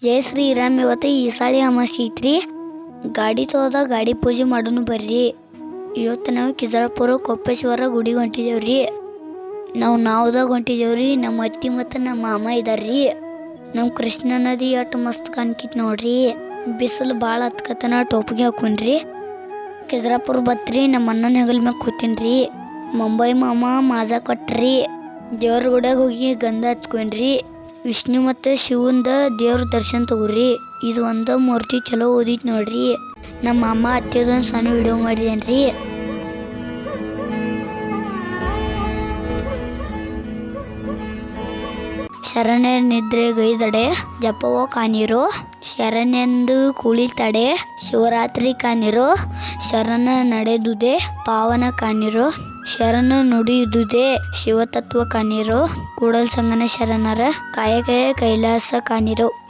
ಜೈ ಶ್ರೀರಾಮ್. ಇವತ್ತು ಈಸಾಳಿ ಅಮಾವಾಸ್ಯೆ ಐತ್ರಿ. ಗಾಡಿ ತೊಳ್ದ ಗಾಡಿ ಪೂಜೆ ಮಾಡೋನು ಬರ್ರಿ. ಇವತ್ತು ನಾವು ಕಿಜಾಪುರ ಕೊಪ್ಪೇಶ್ವರ ಗುಡಿಗೆ ಹೊಂಟಿದ್ದೇವ್ರಿ. ನಾವು ನಾವ್ದಾಗ ಹೊಂಟಿದ್ದೇವ್ರಿ. ನಮ್ಮ ಅತ್ತಿ ಮತ್ತು ನಮ್ಮ ಮಾಮ ಇದಾರ್ರಿ. ನಮ್ಮ ಕೃಷ್ಣ ನದಿ ಎಷ್ಟು ಮಸ್ತ್ ಕಾಣ್ಕಿತ್ ನೋಡ್ರಿ. ಬಿಸಿಲು ಭಾಳ ಹತ್ಕತನ ಟೋಪಿಗೆ ಹಾಕೊಂಡ್ರಿ. ಕಿಜಾಪುರ ಬತ್ರಿ. ನಮ್ಮ ಅಣ್ಣನ ಹೆಗಲ್ ಮ್ಯಾಗ ಕೂತೀನ್ರಿ. ಮುಂಬೈ ಮಾಮ ಮಾಜಾ ಕೊಟ್ರಿ. ದೇವ್ರ ಗುಡಿಯಾಗ ಹೋಗಿ ಗಂಧ ಹಚ್ಕೊಂಡ್ರಿ. ವಿಷ್ಣು ಮತ್ತು ಶಿವಂದ ದೇವ್ರ ದರ್ಶನ ತಗೋರಿ. ಇದು ಒಂದು ಮೂರ್ತಿ ಚಲೋ ಓದಿತ್ ನೋಡ್ರಿ. ನಮ್ಮ ಅಮ್ಮ ಅತ್ತೆದೊಂದು ಸಣ್ಣ ವಿಡಿಯೋ ಮಾಡಿದೇನ್ರಿ. ಶರಣ್ಯ ನಿದ್ರೆ ಗೈದಡೆ ಜಪವೋ ಕಾನಿರೋ, ಶರಣ್ಯಂದು ಕೂಳಿ ತಡೆ ಶಿವರಾತ್ರಿ ಕಾನಿರೋ, ಶರಣ ನಡೆದುದೇ ಪಾವನ ಕಾನಿರೋ, ಶರಣ ನುಡಿಯುವುದೇ ಶಿವತತ್ವ ಕಾನಿರೋ, ಕೂಡಲ ಸಂಗನ ಶರಣರ ಕಾಯಕ ಕೈಲಾಸ ಕಾನಿರೋ.